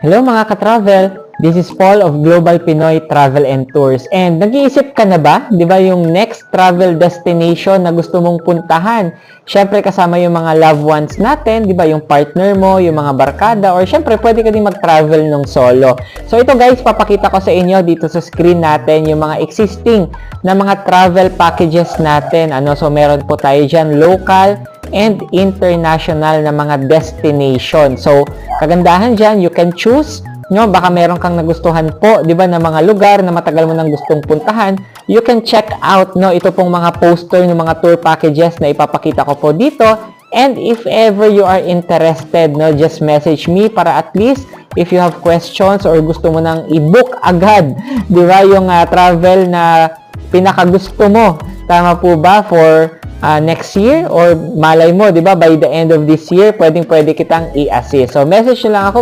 Hello mga ka-travel! This is Paul of Global Pinoy Travel and Tours. And nag-iisip ka na ba? Di ba yung next travel destination na gusto mong puntahan? Siyempre kasama yung mga loved ones natin, di ba? Yung partner mo, yung mga barkada, or siyempre pwede ka din mag-travel ng solo. So ito guys, papakita ko sa inyo dito sa screen natin yung mga existing na mga travel packages natin. So meron po tayo dyan local and international na mga destination. So, kagandahan dyan, you can choose, baka meron kang nagustuhan po, di ba, na mga lugar na matagal mo nang gustong puntahan, you can check out, ito pong mga poster ng mga tour packages na ipapakita ko po dito. And if ever you are interested, just message me para at least if you have questions or gusto mo nang i-book agad, di ba, yung travel na pinakagusto mo. Tama po ba for next year or malay mo, di ba, by the end of this year, pwede kitang i-assist. So, message nyo lang ako, guys.